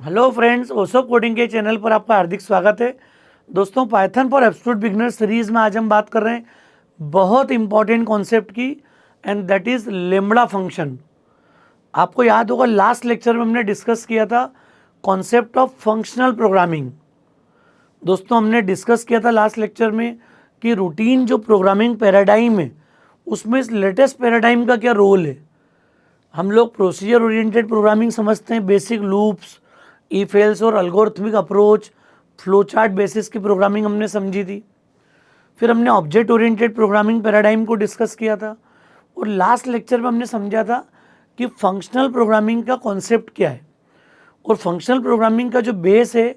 Hello friends, ओसो coding के channel पर आपका हार्दिक स्वागत है। दोस्तों, Python for absolute beginner series में आज हम बात कर रहे हैं बहुत इंपॉर्टेंट कॉन्सेप्ट की, and that is lambda function. आपको याद होगा लास्ट लेक्चर में हमने डिस्कस किया था कॉन्सेप्ट ऑफ फंक्शनल प्रोग्रामिंग। दोस्तों, हमने डिस्कस किया था लास्ट लेक्चर में कि रूटीन जो प्रोग्रामिंग पैराडाइम है उसमें इस लेटेस्ट पैराडाइम का क्या रोल है। हम लोग प्रोसीजर ओरिएंटेड प्रोग्रामिंग समझते हैं, बेसिक लूप्स, इफ एल्स और algorithmic approach, flow chart basis की प्रोग्रामिंग हमने समझी थी। फिर हमने ऑब्जेक्ट ओरिएंटेड प्रोग्रामिंग पैराडाइम को डिस्कस किया था, और लास्ट लेक्चर में हमने समझा था कि फंक्शनल प्रोग्रामिंग का कॉन्सेप्ट क्या है। और फंक्शनल प्रोग्रामिंग का जो बेस है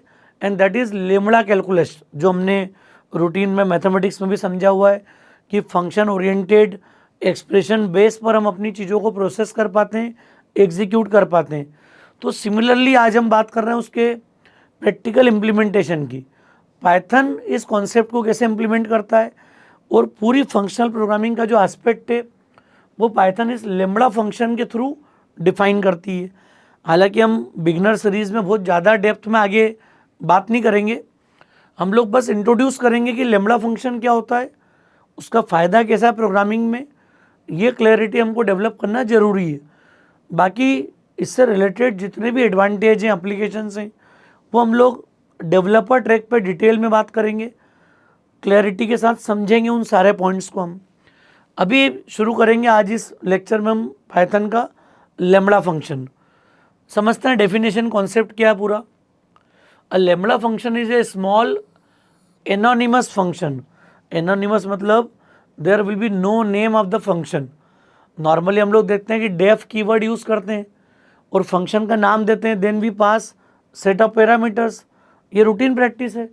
and that is lambda calculus, जो हमने रूटीन में मैथमेटिक्स में भी समझा हुआ है कि फंक्शन ओरिएंटेड एक्सप्रेशन बेस पर हम अपनी चीज़ों को प्रोसेस कर पाते हैं, एग्जीक्यूट कर पाते हैं। तो सिमिलरली आज हम बात कर रहे हैं उसके प्रैक्टिकल इम्प्लीमेंटेशन की। पाइथन इस कॉन्सेप्ट को कैसे इम्प्लीमेंट करता है, और पूरी फंक्शनल प्रोग्रामिंग का जो एस्पेक्ट है वो पाइथन इस लेम्बडा फंक्शन के थ्रू डिफाइन करती है। हालांकि हम बिगनर सीरीज़ में बहुत ज़्यादा डेप्थ में आगे बात नहीं करेंगे, हम लोग बस इंट्रोड्यूस करेंगे कि लेम्बडा फंक्शन क्या होता है, उसका फ़ायदा कैसा है प्रोग्रामिंग में। ये क्लैरिटी हमको डेवलप करना ज़रूरी है। बाकी इससे रिलेटेड जितने भी एडवांटेज हैं, एप्लीकेशंस हैं, वो हम लोग डेवलपर ट्रैक पे डिटेल में बात करेंगे, क्लैरिटी के साथ समझेंगे उन सारे पॉइंट्स को। हम अभी शुरू करेंगे आज इस लेक्चर में हम पाइथन का लेम्बडा फंक्शन समझते हैं। डेफिनेशन कॉन्सेप्ट क्या है पूरा। A lambda function is a small anonymous function. Anonymous मतलब there will be no name of the function. Normally हम लोग देखते हैं कि डेफ कीवर्ड यूज़ करते हैं और फंक्शन का नाम देते हैं, then we pass set of parameters. ये रूटीन प्रैक्टिस है।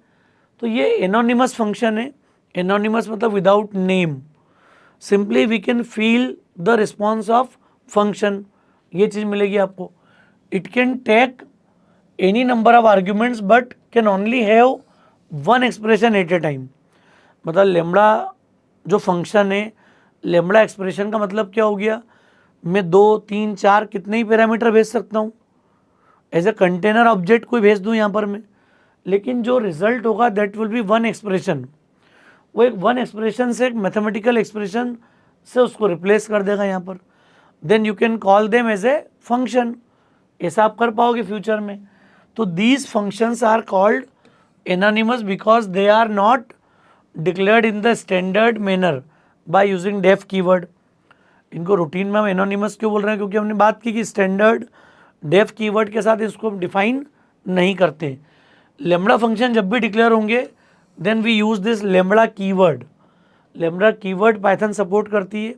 तो ये एनोनिमस फंक्शन है। एनोनिमस मतलब without name. Simply we can feel the response of function, ये चीज़ मिलेगी आपको। It can take any number of arguments but can only have one expression at a time. मतलब लेम्बडा जो फंक्शन है, lambda expression का मतलब क्या हो गया, मैं 2, 3, 4 कितने ही पैरामीटर भेज सकता हूँ, एज ए कंटेनर ऑब्जेक्ट कोई भेज दूँ यहाँ पर मैं, लेकिन जो रिजल्ट होगा that will be one expression. वो एक वन एक्सप्रेशन से एक मैथमेटिकल एक्सप्रेशन से उसको रिप्लेस कर देगा यहाँ पर। Then you can call them as a function. ऐसा आप कर पाओगे फ्यूचर में। तो these functions are called anonymous because they are not declared in the standard manner by using def keyword. इनको रूटीन में हम एनोनिमस क्यों बोल रहे हैं, क्योंकि हमने बात की कि स्टैंडर्ड डेफ कीवर्ड के साथ इसको हम डिफाइन नहीं करते। लेम्बडा फंक्शन जब भी डिक्लेयर होंगे then we use this lambda keyword. Lambda keyword Python support करती है।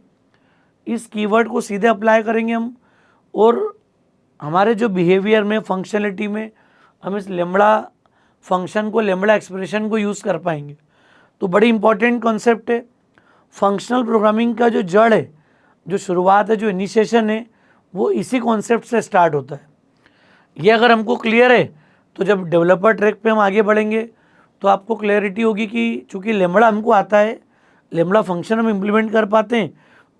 इस कीवर्ड को सीधे अप्लाई करेंगे हम, और हमारे जो बिहेवियर में, फंक्शनलिटी में हम इस लेम्बडा फंक्शन को, लेम्बडा एक्सप्रेशन को यूज़ कर पाएंगे। तो बड़ी इंपॉर्टेंट कॉन्सेप्ट है। फंक्शनल प्रोग्रामिंग का जो जड़ है, जो शुरुआत है, जो इनिशिएशन है, वो इसी कॉन्सेप्ट से स्टार्ट होता है। ये अगर हमको क्लियर है तो जब डेवलपर ट्रैक पे हम आगे बढ़ेंगे तो आपको क्लैरिटी होगी कि चूँकि लेम्बडा हमको आता है, लेम्बडा फंक्शन हम इम्प्लीमेंट कर पाते हैं,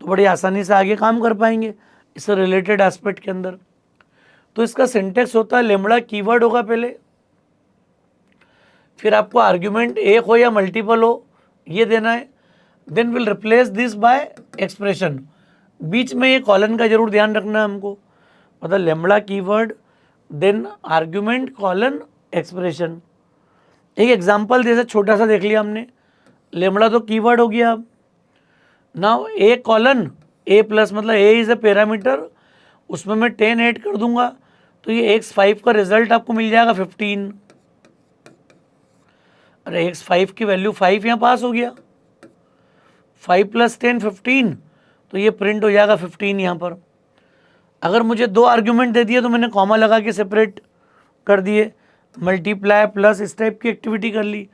तो बड़ी आसानी से आगे काम कर पाएंगे इससे रिलेटेड एस्पेक्ट के अंदर। तो इसका सिंटेक्स होता है, लेम्बडा कीवर्ड होगा पहले, फिर आपको आर्ग्यूमेंट एक हो या मल्टीपल हो ये देना है, then will replace this by expression. बीच में ये कॉलन का जरूर ध्यान रखना है हमको। मतलब lambda keyword then argument colon expression. एक एग्जांपल जैसे छोटा सा देख लिया हमने, लेम्बडा तो कीवर्ड हो गया। अब नाउ ए कॉलन ए प्लस, मतलब ए इज़ ए पैरामीटर, उसमें मैं 10 ऐड कर दूंगा तो ये x5 का रिजल्ट आपको मिल जाएगा 15। अरे x5 की वैल्यू 5 यहाँ पास हो गया, 5 + 10 15, तो ये प्रिंट हो जाएगा 15 यहाँ पर। अगर मुझे 2 आर्ग्यूमेंट दे दिए तो मैंने कॉमा लगा के सेपरेट कर दिए, मल्टीप्लाई प्लस इस टाइप की एक्टिविटी कर ली।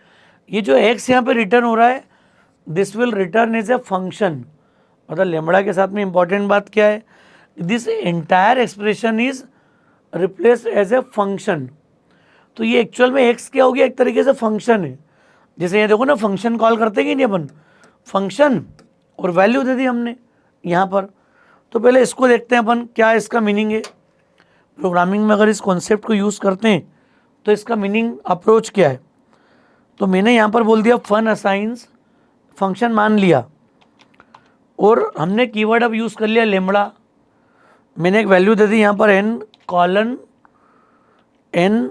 ये जो x यहाँ पे रिटर्न हो रहा है this will return as a function. मतलब लेम्बडा के साथ में इंपॉर्टेंट बात क्या है, this entire expression is replace as a function. तो ये एक्चुअल में x क्या हो गया, एक तरीके से फंक्शन है। जैसे ये देखो ना, फंक्शन कॉल करते हैं कि नहीं अपन, फंक्शन और वैल्यू दे दी हमने यहाँ पर। तो पहले इसको देखते हैं अपन क्या इसका मीनिंग है। प्रोग्रामिंग में अगर इस कॉन्सेप्ट को यूज़ करते हैं तो इसका मीनिंग अप्रोच क्या है, तो मैंने यहाँ पर बोल दिया फन असाइंस फंक्शन मान लिया, और हमने कीवर्ड अब यूज़ कर लिया लेमड़ा। मैंने एक वैल्यू दे दी यहाँ पर n कॉलन n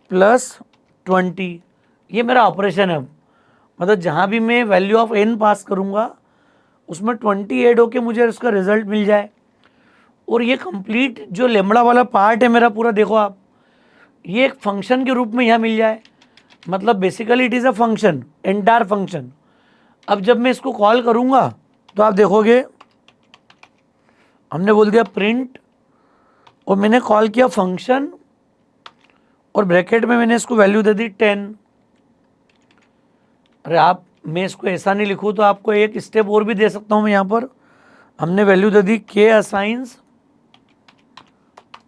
प्लस 20, ये मेरा ऑपरेशन है। मतलब जहाँ भी मैं वैल्यू ऑफ n पास करूँगा उसमें 20 ऐड होके मुझे उसका रिजल्ट मिल जाए। और ये कंप्लीट जो लेमड़ा वाला पार्ट है मेरा पूरा, देखो आप, ये एक फंक्शन के रूप में यहाँ मिल जाए। मतलब basically it is a function, entire function. अब जब मैं इसको कॉल करूँगा तो आप देखोगे हमने बोल दिया प्रिंट, और मैंने कॉल किया फंक्शन, और ब्रैकेट में मैंने इसको वैल्यू दे दी 10। अरे आप, मैं इसको ऐसा नहीं लिखूँ तो आपको एक स्टेप और भी दे सकता हूँ मैं यहाँ पर। हमने वैल्यू दे दी के असाइंस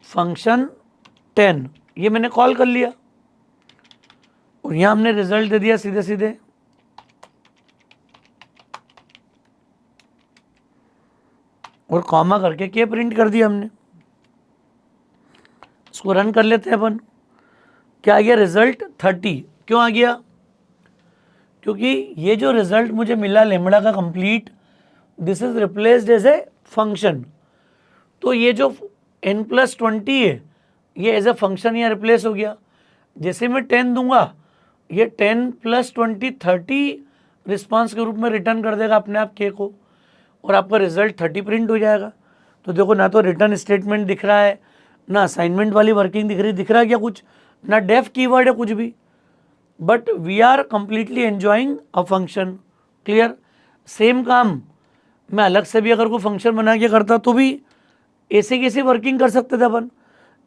फंक्शन 10, ये मैंने कॉल कर लिया, और यहाँ हमने रिजल्ट दे दिया सीधे सीधे। और कॉमा करके के प्रिंट कर दिया हमने। इसको रन कर लेते हैं अपन। क्या आ गया रिजल्ट 30। क्यों आ गया? क्योंकि ये जो रिजल्ट मुझे मिला लेमड़ा का complete, this is replaced as a function. तो ये जो n प्लस 20 है ये एज ए फंक्शन यहाँ रिप्लेस हो गया। जैसे मैं 10 दूंगा, ये 10 प्लस 20 30 रिस्पांस के रूप में रिटर्न कर देगा अपने आप के को, और आपका रिजल्ट 30 प्रिंट हो जाएगा। तो देखो, ना तो रिटर्न स्टेटमेंट दिख रहा है, ना असाइनमेंट वाली वर्किंग दिख रहा है क्या कुछ, ना डेफ कीवर्ड है कुछ भी, but we are completely enjoying a function. Clear? Same काम मैं अलग से भी अगर कोई फंक्शन बना के करता तो भी ऐसे कैसे वर्किंग कर सकते थे अपन।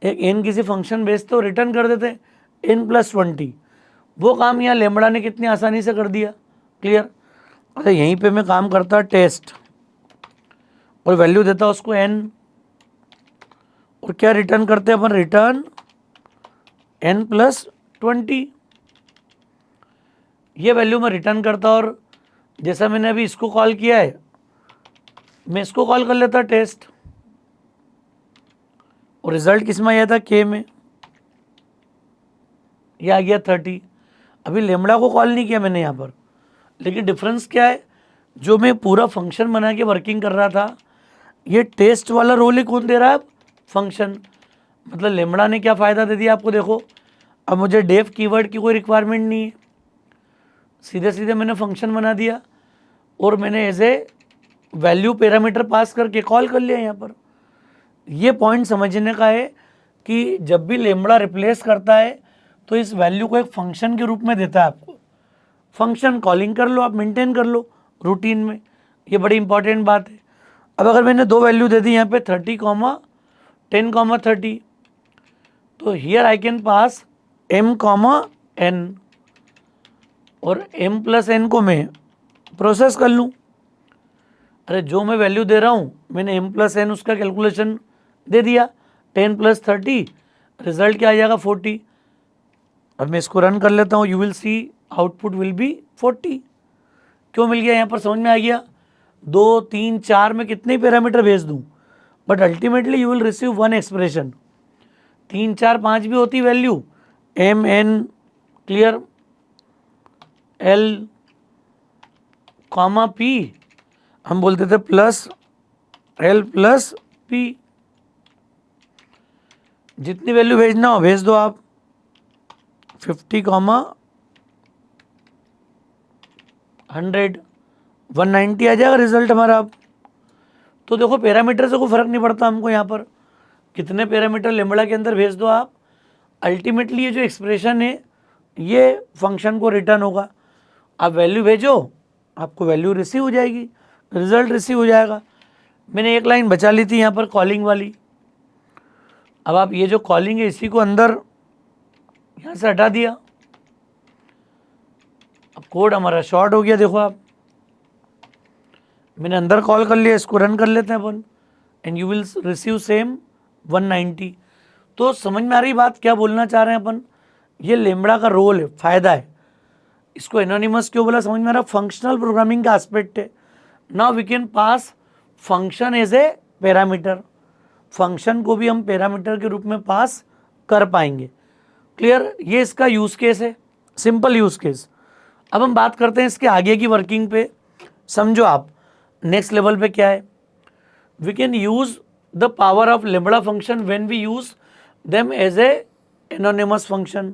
एक n किसी फंक्शन बेचते और रिटर्न कर देते n प्लस 20, वो काम यहाँ लेमड़ा ने कितनी आसानी से कर दिया। क्लियर? अच्छा, यहीं पे मैं काम करता टेस्ट और वैल्यू देता उसको n, और क्या रिटर्न करते अपन, रिटर्न n प्लस 20। ये वैल्यू मैं रिटर्न करता, और जैसा मैंने अभी इसको कॉल किया है मैं इसको कॉल कर लेता टेस्ट, और रिजल्ट किस में आया था, के में, ये आ गया 30। अभी लेमड़ा को कॉल नहीं किया मैंने यहाँ पर, लेकिन डिफरेंस क्या है, जो मैं पूरा फंक्शन बना के वर्किंग कर रहा था, ये टेस्ट वाला रोल ही कौन दे रहा है, फंक्शन। मतलब लेमड़ा ने क्या फ़ायदा दे दिया आपको, देखो अब मुझे डेफ कीवर्ड की कोई रिक्वायरमेंट नहीं है, सीधे सीधे मैंने फंक्शन बना दिया, और मैंने as a value parameter pass करके कॉल कर लिया यहाँ पर। ये पॉइंट समझने का है कि जब भी लेमड़ा रिप्लेस करता है तो इस वैल्यू को एक फंक्शन के रूप में देता है आपको। फंक्शन कॉलिंग कर लो, आप मेंटेन कर लो रूटीन में, ये बड़ी इंपॉर्टेंट बात है। अब अगर मैंने दो वैल्यू दे दी यहाँ पे 30, 10, 30, तो here I can pass m, n, और m प्लस n को मैं प्रोसेस कर लूँ। अरे जो मैं वैल्यू दे रहा हूँ मैंने m प्लस n उसका कैलकुलेशन दे दिया, 10 प्लस 30, रिजल्ट क्या आ जाएगा 40। अब मैं इसको रन कर लेता हूँ, you will C output will be 40। क्यों मिल गया यहाँ पर, समझ में आ गया। 2, 3, 4 में कितने पैरामीटर भेज दूँ, but ultimately you will receive one expression. 3, 4, 5 भी होती value, m, n, clear, l, comma p, हम बोलते थे प्लस l प्लस p। जितनी वैल्यू भेजना हो भेज दो आप, 50, 100, 190 आ जाएगा रिजल्ट हमारा। अब तो देखो पैरामीटर से कोई फर्क नहीं पड़ता हमको, यहाँ पर कितने पैरामीटर लेमड़ा के अंदर भेज दो आप, अल्टीमेटली ये जो एक्सप्रेशन है ये फंक्शन को रिटर्न होगा। आप वैल्यू भेजो, आपको वैल्यू रिसीव हो जाएगी, रिजल्ट रिसीव हो जाएगा। मैंने एक लाइन बचा ली थी यहाँ पर कॉलिंग वाली। अब आप ये जो कॉलिंग है इसी को अंदर यहाँ से हटा दिया, अब कोड हमारा शॉर्ट हो गया। देखो आप, मैंने अंदर कॉल कर लिया, इसको रन कर लेते हैं अपन, and you will receive same 190। तो समझ में आ रही बात, क्या बोलना चाह रहे हैं अपन। ये लेमड़ा का रोल है, फायदा है। इसको एनोनिमस क्यों बोला, समझ में आ रहा, फंक्शनल प्रोग्रामिंग का एस्पेक्ट है। Now we can pass function as a parameter, function को भी हम पैरामीटर के रूप में पास कर पाएंगे। क्लियर, ये इसका यूज़ केस है, सिंपल यूज़ केस। अब हम बात करते हैं इसके आगे की वर्किंग पे। समझो आप नेक्स्ट लेवल पे क्या है। We can use the power of lambda function when we use them as a anonymous function.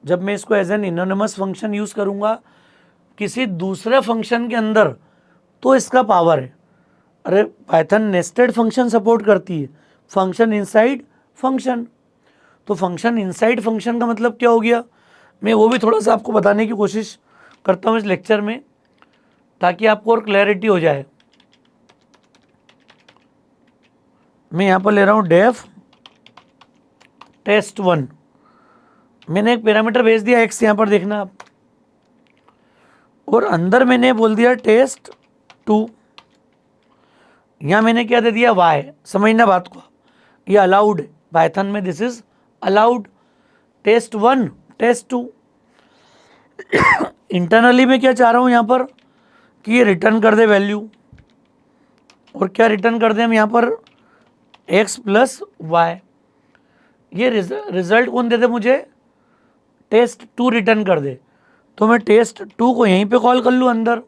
जब मैं इसको as an anonymous function use करूँगा किसी दूसरे फंक्शन के अंदर, तो इसका पावर है। अरे पाइथन नेस्टेड फंक्शन सपोर्ट करती है, फंक्शन इनसाइड फंक्शन। तो फंक्शन इनसाइड फंक्शन का मतलब क्या हो गया, मैं वो भी थोड़ा सा आपको बताने की कोशिश करता हूँ इस लेक्चर में, ताकि आपको और क्लैरिटी हो जाए। मैं यहाँ पर ले रहा हूँ डेफ test1। मैंने एक पैरामीटर भेज दिया x, यहाँ पर देखना आप, और अंदर मैंने बोल दिया test2। यहाँ मैंने क्या दे दिया y। समझना बात को, ये अलाउड है पाइथन में, this is allowed. test1 test2। Internally मैं क्या चाह रहा हूँ यहाँ पर कि ये रिटर्न कर दे वैल्यू, और क्या रिटर्न कर दे हम यहाँ पर x प्लस वाई। ये रिजल्ट कौन दे दे मुझे, test2 रिटर्न कर दे। तो मैं test2 को यहीं पे कॉल कर लूँ अंदर,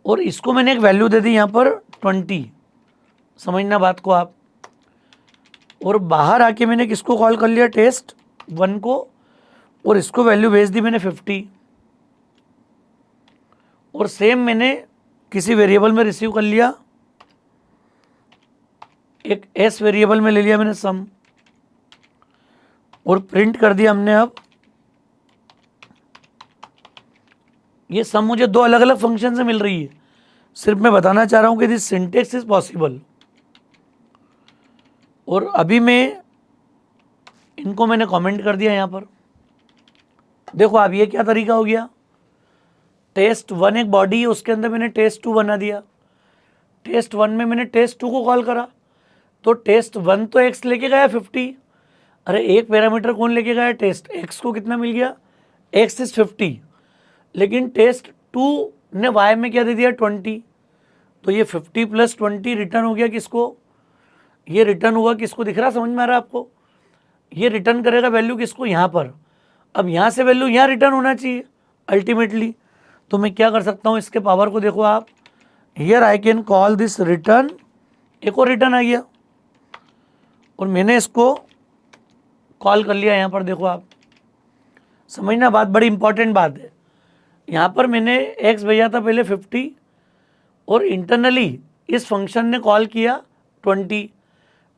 और इसको मैंने एक वैल्यू दे दी यहाँ पर 20। समझना बात को आप, और बाहर आके मैंने किसको कॉल कर लिया, test1 को, और इसको वैल्यू भेज दी मैंने 50। और सेम मैंने किसी वेरिएबल में रिसीव कर लिया, एक एस वेरिएबल में ले लिया मैंने सम, और प्रिंट कर दिया हमने। अब ये सम मुझे दो अलग अलग फंक्शन से मिल रही है, सिर्फ मैं बताना चाह रहा हूं कि दिस सिंटेक्स इज पॉसिबल। और अभी मैं इनको मैंने कमेंट कर दिया यहाँ पर, देखो आप ये क्या तरीका हो गया। test1 एक बॉडी है, उसके अंदर मैंने test2 बना दिया। test1 में मैंने test2 को कॉल करा, तो test1 तो x लेके गया 50। अरे एक पैरामीटर कौन लेके गया, टेस्ट x को कितना मिल गया, x इज 50। लेकिन test2 ने y में क्या दे दिया 20। तो ये 50 प्लस 20 रिटर्न हो गया किसको, ये रिटर्न हुआ किसको, दिख रहा, समझ में आ रहा है आपको। ये रिटर्न करेगा वैल्यू किसको, यहाँ पर। अब यहाँ से वैल्यू यहाँ रिटर्न होना चाहिए अल्टीमेटली। तो मैं क्या कर सकता हूँ, इसके पावर को देखो आप, here I can call this return. एक और रिटर्न आ गया, और मैंने इसको कॉल कर लिया यहाँ पर, देखो आप। समझना बात, बड़ी इंपॉर्टेंट बात है। यहाँ पर मैंने x भेजा था पहले 50, और इंटरनली इस फंक्शन ने कॉल किया 20।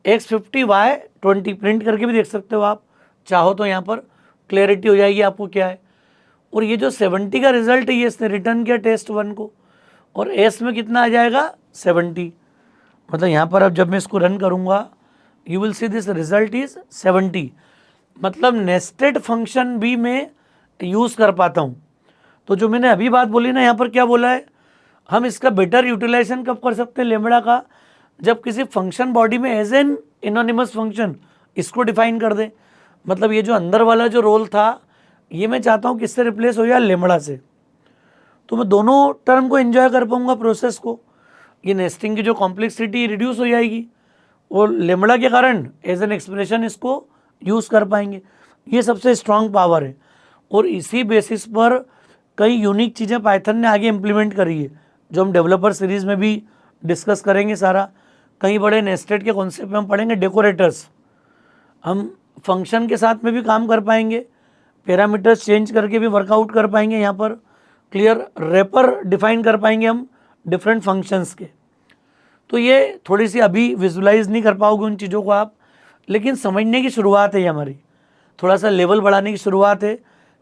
x 50 y 20 प्रिंट करके भी देख सकते हो आप चाहो तो, यहाँ पर क्लैरिटी हो जाएगी आपको क्या है। और ये जो 70 का रिजल्ट है, ये इसने रिटर्न किया test1 को, और s में कितना आ जाएगा 70। मतलब यहाँ पर अब जब मैं इसको रन करूँगा, you will see this result is 70। मतलब नेस्टेड फंक्शन भी मैं यूज़ कर पाता हूँ। तो जो मैंने अभी बात बोली ना, यहाँ पर क्या बोला है, हम इसका बेटर यूटिलाइजेशन कब कर सकते हैं लेम्बडा का, जब किसी फंक्शन बॉडी में एज एन एनोनिमस फंक्शन इसको डिफाइन कर दे। मतलब ये जो अंदर वाला जो रोल था, ये मैं चाहता हूँ किससे रिप्लेस हो जाए, लेम्बडा से। तो मैं दोनों टर्म को एंजॉय कर पाऊँगा प्रोसेस को। ये नेस्टिंग की जो कॉम्प्लेक्सिटी रिड्यूस हो जाएगी, और लेम्बडा के कारण एज एन एक्सप्रेशन इसको यूज़ कर पाएंगे। ये सबसे स्ट्रांग पावर है, और इसी बेसिस पर कई यूनिक चीज़ें पाइथन ने आगे इम्प्लीमेंट करी है, जो हम डेवलपर सीरीज़ में भी डिस्कस करेंगे सारा। कई बड़े नेस्टेड के कॉन्सेप्ट में हम पढ़ेंगे डेकोरेटर्स, हम फंक्शन के साथ में भी काम कर पाएंगे, पैरामीटर्स चेंज करके भी वर्कआउट कर पाएंगे यहाँ पर। क्लियर, रैपर डिफाइन कर पाएंगे हम डिफरेंट फंक्शंस के। तो ये थोड़ी सी अभी विजुलाइज नहीं कर पाओगे उन चीज़ों को आप, लेकिन समझने की शुरुआत है ये हमारी, थोड़ा सा लेवल बढ़ाने की शुरुआत है,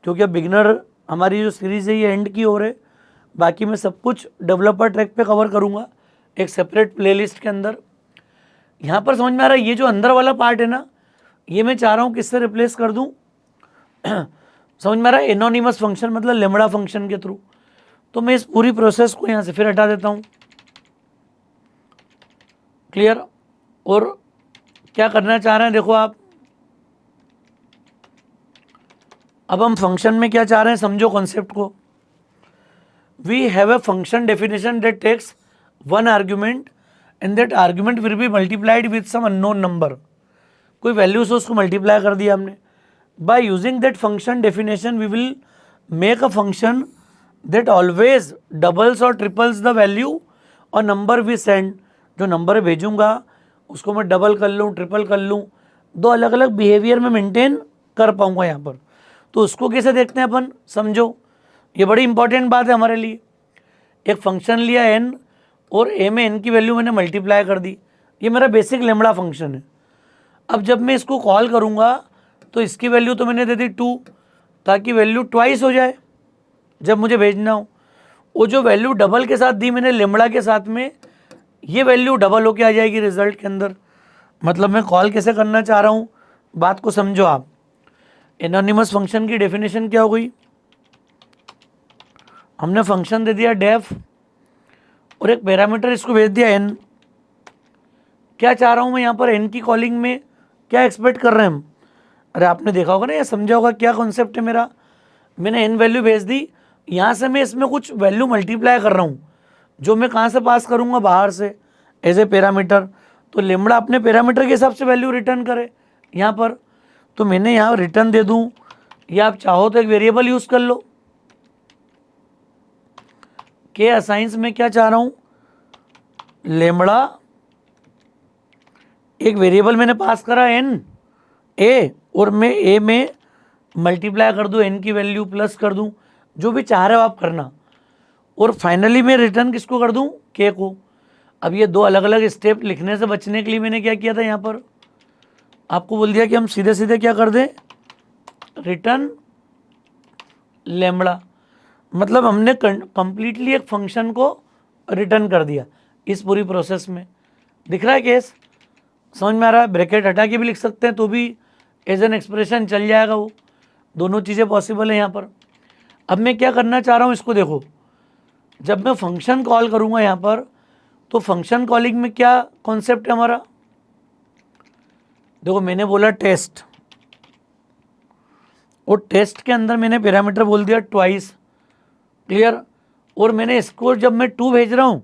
क्योंकि अब बिगिनर हमारी जो सीरीज़ है ये एंड की ओर है। बाकी मैं सब कुछ डेवलपर ट्रैक पे कवर करूँगा एक सेपरेट प्लेलिस्ट के अंदर। यहाँ पर समझ में आ रहा है, ये जो अंदर वाला पार्ट है ना, ये मैं चाह रहा हूँ किससे रिप्लेस कर दूँ समझ में आ रहा है, एनोनिमस फंक्शन मतलब लेम्बडा फंक्शन के थ्रू। तो मैं इस पूरी प्रोसेस को यहाँ से फिर हटा देता हूँ। क्लियर, और क्या करना चाह रहे हैं देखो आप, अब हम फंक्शन में क्या चाह रहे हैं, समझो कॉन्सेप्ट को। We have a function definition that takes one argument and that argument will be multiplied with some unknown number. कोई वैल्यू से उसको मल्टीप्लाई कर दिया हमने, by using that function definition we will make a function that always doubles और triples the value और number we send, जो number भेजूंगा उसको मैं डबल कर लूँ ट्रिपल कर लूँ, दो अलग अलग बिहेवियर में मेंटेन कर पाऊंगा यहाँ पर। तो उसको कैसे देखते हैं अपन, समझो, ये बड़ी इंपॉर्टेंट बात है हमारे लिए। एक फंक्शन लिया n और a में n की वैल्यू मैंने मल्टीप्लाई कर दी, ये मेरा बेसिक लेमड़ा फंक्शन है। अब जब मैं इसको कॉल करूँगा तो इसकी वैल्यू तो मैंने दे दी 2, ताकि वैल्यू ट्वाइस हो जाए जब मुझे भेजना हो। वो जो वैल्यू डबल के साथ दी मैंने लेमड़ा के साथ में, ये वैल्यू डबल होके आ जाएगी रिजल्ट के अंदर। मतलब मैं कॉल कैसे करना चाह रहा हूँ, बात को समझो आप। एनोनिमस फंक्शन की डेफिनेशन क्या हो गई, हमने फंक्शन दे दिया डेफ और एक पैरामीटर इसको भेज दिया n। क्या चाह रहा हूँ मैं यहाँ पर n की कॉलिंग में, क्या एक्सपेक्ट कर रहे हैं हम? अरे आपने देखा होगा ना, या समझा होगा क्या कॉन्सेप्ट है मेरा। मैंने n वैल्यू भेज दी, यहाँ से मैं इसमें कुछ वैल्यू मल्टीप्लाई कर रहा हूँ, जो मैं कहाँ से पास करूँगा, बाहर से एज ए पैरामीटर। तो लेमड़ा अपने पैरामीटर के हिसाब से वैल्यू रिटर्न करे यहाँ पर। तो मैंने यहाँ रिटर्न दे दूँ, या आप चाहो तो एक वेरिएबल यूज़ कर लो। के असाइंस में क्या चाह रहा हूँ, लेमड़ा एक वेरिएबल मैंने पास करा n a, और मैं a में मल्टीप्लाई कर दूँ n की वैल्यू प्लस कर दूँ, जो भी चाह रहे हो आप करना। और फाइनली मैं रिटर्न किसको कर दूँ, k को। अब ये दो अलग अलग स्टेप लिखने से बचने के लिए मैंने क्या किया था, यहाँ पर आपको बोल दिया कि हम सीधे सीधे क्या कर दें, रिटर्न लेमड़ा। मतलब हमने कंप्लीटली एक फंक्शन को रिटर्न कर दिया इस पूरी प्रोसेस में। दिख रहा है केस, समझ में आ रहा है? ब्रैकेट हटा के भी लिख सकते हैं तो भी एज एन एक्सप्रेशन चल जाएगा, वो दोनों चीज़ें पॉसिबल है यहाँ पर। अब मैं क्या करना चाह रहा हूँ, इसको देखो। जब मैं फंक्शन कॉल करूँगा यहाँ पर, तो फंक्शन कॉलिंग में क्या कॉन्सेप्ट है हमारा, देखो मैंने बोला टेस्ट, और टेस्ट के अंदर मैंने पैरामीटर बोल दिया ट्वाइस, क्लियर। और मैंने इसको जब मैं 2 भेज रहा हूँ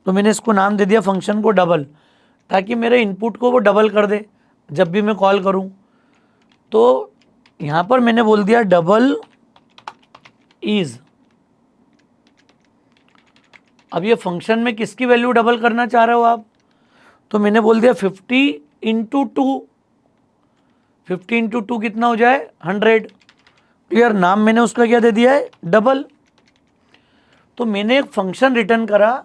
तो मैंने इसको नाम दे दिया फंक्शन को डबल, ताकि मेरे इनपुट को वो डबल कर दे जब भी मैं कॉल करूँ। तो यहाँ पर मैंने बोल दिया डबल इज। अब ये फंक्शन में किसकी वैल्यू डबल करना चाह रहे हो आप, तो मैंने बोल दिया 50 इंटू 2, 50 इंटू 2 कितना हो जाए 100, क्लियर। नाम मैंने उसका क्या दे दिया है, डबल। तो मैंने एक फंक्शन रिटर्न करा,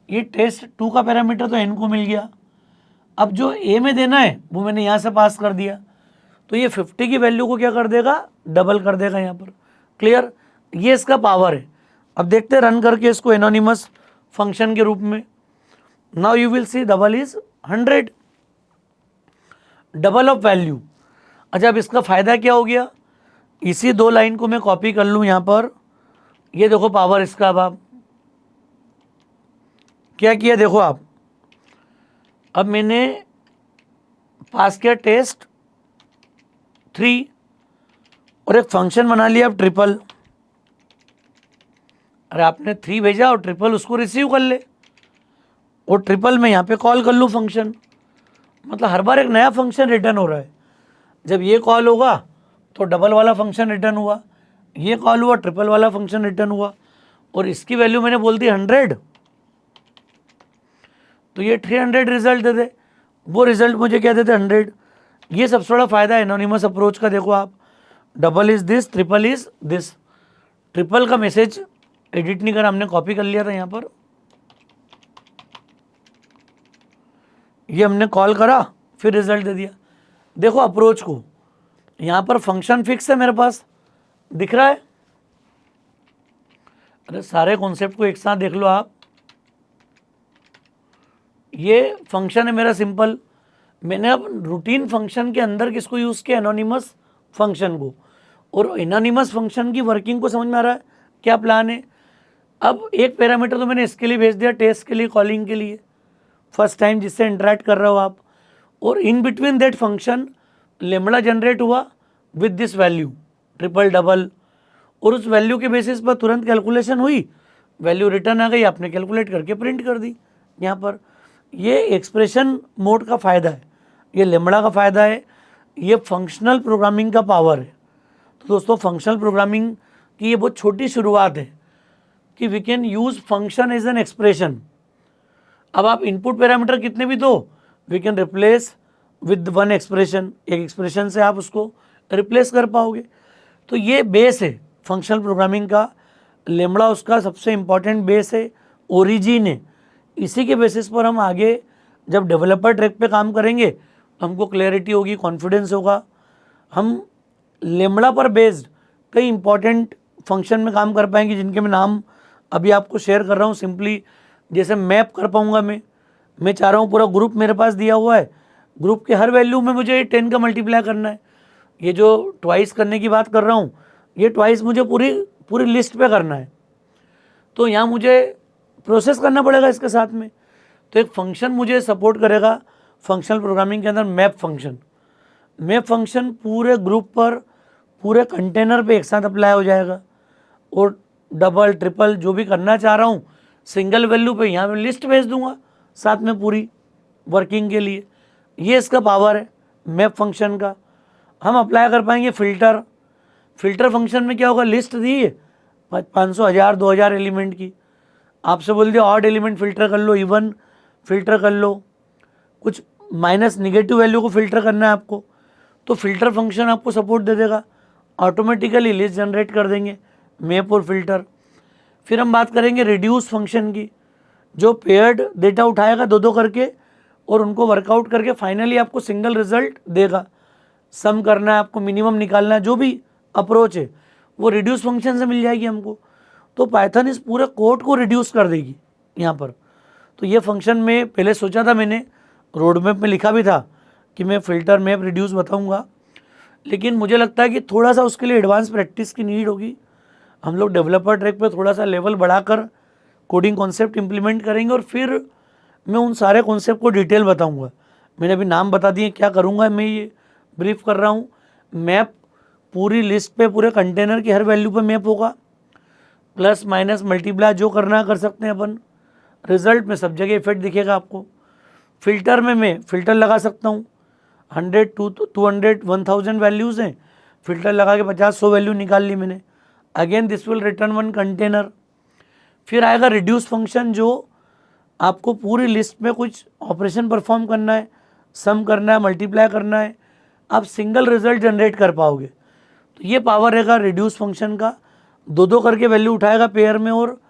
ये टेस्ट 2 का पैरामीटर तो n को मिल गया। अब जो a में देना है वो मैंने यहाँ से पास कर दिया, तो ये 50 की वैल्यू को क्या कर देगा, डबल कर देगा यहाँ पर, क्लियर। ये इसका पावर है। अब देखते हैं रन करके इसको एनोनिमस फंक्शन के रूप में। Now you will see double is 100, double of value. अच्छा, अब इसका फ़ायदा क्या हो गया, इसी 2 लाइन को मैं कॉपी कर लूँ यहाँ पर, ये देखो पावर इसका। अब आप क्या किया, देखो आप, अब मैंने पास किया टेस्ट 3 और एक फंक्शन बना लिया अब ट्रिपल। अरे आपने 3 भेजा और ट्रिपल उसको रिसीव कर ले, और ट्रिपल में यहाँ पे कॉल कर लूँ फंक्शन। मतलब हर बार एक नया फंक्शन रिटर्न हो रहा है। जब ये कॉल होगा तो डबल वाला फंक्शन रिटर्न हुआ, ये कॉल हुआ ट्रिपल वाला फंक्शन रिटर्न हुआ, और इसकी वैल्यू मैंने बोल दी 100, तो ये 300 रिजल्ट दे दे। वो रिजल्ट मुझे क्या देते, 100। ये सबसे बड़ा फ़ायदा है एनोनिमस अप्रोच का। देखो आप, double is this, triple is this. Triple का मैसेज एडिट नहीं करा, हमने कॉपी कर लिया था यहाँ पर, ये हमने कॉल करा फिर रिजल्ट दे दिया। देखो अप्रोच को, यहाँ पर फंक्शन फिक्स है मेरे पास, दिख रहा है। अरे सारे कॉन्सेप्ट को एक साथ देख लो आप। ये फंक्शन है मेरा सिंपल, मैंने अब रूटीन फंक्शन के अंदर किसको यूज़ किया, एनोनिमस फंक्शन को। और एनोनिमस फंक्शन की वर्किंग को समझ में आ रहा है क्या प्लान है। अब एक पैरामीटर तो मैंने इसके लिए भेज दिया, टेस्ट के लिए, कॉलिंग के लिए, फर्स्ट टाइम जिससे इंटरेक्ट कर रहे हो आप। और in between that function lambda generate हुआ with this value triple double, और उस वैल्यू के बेसिस पर तुरंत कैलकुलेशन हुई, वैल्यू रिटर्न आ गई, आपने कैलकुलेट करके प्रिंट कर दी यहाँ पर। ये एक्सप्रेशन मोड का फ़ायदा है, ये लेमड़ा का फ़ायदा है, ये फंक्शनल प्रोग्रामिंग का पावर है। तो दोस्तों फंक्शनल प्रोग्रामिंग की ये बहुत छोटी शुरुआत है कि we can use function as an expression. अब आप इनपुट पैरामीटर कितने भी दो, we can replace with one expression, एक एक्सप्रेशन से आप उसको रिप्लेस कर पाओगे। तो ये बेस है फंक्शनल प्रोग्रामिंग का, लेम्बड़ा उसका सबसे इम्पॉर्टेंट बेस है, ओरिजिन है। इसी के बेसिस पर हम आगे जब डेवलपर ट्रैक पे काम करेंगे तो हमको क्लैरिटी होगी, कॉन्फिडेंस होगा। हम लेम्बड़ा पर बेस्ड कई इंपॉर्टेंट फंक्शन में काम कर पाएंगे जिनके मैं नाम अभी आपको शेयर कर रहा हूँ। सिंपली जैसे मैप कर पाऊँगा मैं चाह रहा हूँ पूरा ग्रुप मेरे पास दिया हुआ है, ग्रुप के हर वैल्यू में मुझे 10 का मल्टीप्लाई करना है। ये जो ट्वाइस करने की बात कर रहा हूँ, ये ट्वाइस मुझे पूरी लिस्ट पे करना है, तो यहाँ मुझे प्रोसेस करना पड़ेगा इसके साथ में। तो एक फंक्शन मुझे सपोर्ट करेगा फंक्शनल प्रोग्रामिंग के अंदर, मैप फंक्शन। मैप फंक्शन पूरे ग्रुप पर, पूरे कंटेनर पे एक साथ अप्लाई हो जाएगा, और डबल ट्रिपल जो भी करना चाह रहा हूँ सिंगल वैल्यू पे यहाँ पे लिस्ट भेज दूंगा साथ में पूरी वर्किंग के लिए। ये इसका पावर है मैप फंक्शन का। हम अप्लाई कर पाएंगे फिल्टर फंक्शन में क्या होगा, लिस्ट दी है 500, 1000, 2000 एलिमेंट की, आपसे बोल दिया ऑड एलिमेंट फिल्टर कर लो, इवन फिल्टर कर लो, कुछ माइनस निगेटिव वैल्यू को फिल्टर करना है आपको, तो फिल्टर फंक्शन आपको सपोर्ट दे देगा, ऑटोमेटिकली लिस्ट जनरेट कर देंगे मैप और फिल्टर। फिर हम बात करेंगे रिड्यूस फंक्शन की, जो पेयर्ड डेटा उठाएगा दो करके और उनको वर्कआउट करके फाइनली आपको सिंगल रिजल्ट देगा। सम करना है आपको, मिनिमम निकालना है, जो भी अप्रोच है वो रिड्यूस फंक्शन से मिल जाएगी हमको। तो पाइथन इस पूरे कोड को रिड्यूस कर देगी यहाँ पर। तो ये फंक्शन में पहले सोचा था, मैंने रोड मैप में लिखा भी था कि मैं फ़िल्टर मैप रिड्यूस बताऊँगा, लेकिन मुझे लगता है कि थोड़ा सा उसके लिए एडवांस प्रैक्टिस की नीड होगी। हम लोग डेवलपर ट्रैक पे थोड़ा सा लेवल बढ़ाकर कोडिंग कॉन्सेप्ट इंप्लीमेंट करेंगे और फिर मैं उन सारे कॉन्सेप्ट को डिटेल बताऊंगा। मैंने अभी नाम बता दिए क्या करूंगा, मैं ये ब्रीफ कर रहा हूँ। मैप पूरी लिस्ट पे, पूरे कंटेनर की हर वैल्यू पे मैप होगा, प्लस माइनस मल्टीप्लाई जो करना कर सकते हैं अपन। रिजल्ट में सब जगह इफेक्ट दिखेगा आपको। फिल्टर में मैं फिल्टर लगा सकता हूँ, 100, 200, 1000 वैल्यूज़ हैं, फिल्टर लगा के 50-100 वैल्यू निकाल ली मैंने। Again this will return one container. फिर आएगा रिड्यूस फंक्शन, जो आपको पूरी लिस्ट में कुछ ऑपरेशन परफॉर्म करना है, सम करना है, मल्टीप्लाई करना है, आप सिंगल रिजल्ट जनरेट कर पाओगे। तो ये पावर रहेगा रिड्यूस फंक्शन का, दो करके वैल्यू उठाएगा पेयर में और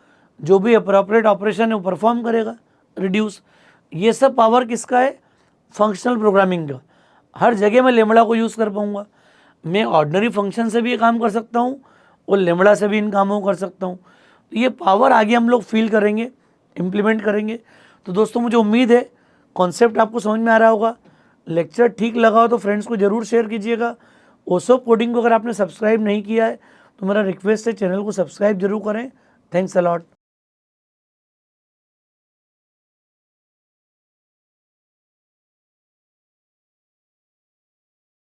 जो भी अप्रोप्रिएट ऑपरेशन है वो परफॉर्म करेगा रिड्यूस। ये सब पावर किसका है, फंक्शनल प्रोग्रामिंग का। हर जगह मैं लेम्बड़ा को यूज़ कर पाऊँगा। मैं ऑर्डिनरी फंक्शन से भी ये काम कर सकता हूँ और लेम्बड़ा से भी इन कामों को कर सकता हूँ। तो ये पावर आगे हम लोग फील करेंगे, इम्प्लीमेंट करेंगे। तो दोस्तों मुझे उम्मीद है कॉन्सेप्ट आपको समझ में आ रहा होगा। लेक्चर ठीक लगा हो तो फ्रेंड्स को ज़रूर शेयर कीजिएगा। ओसोप कोडिंग को अगर आपने सब्सक्राइब नहीं किया है तो मेरा रिक्वेस्ट है चैनल को सब्सक्राइब जरूर करें। Thanks a lot.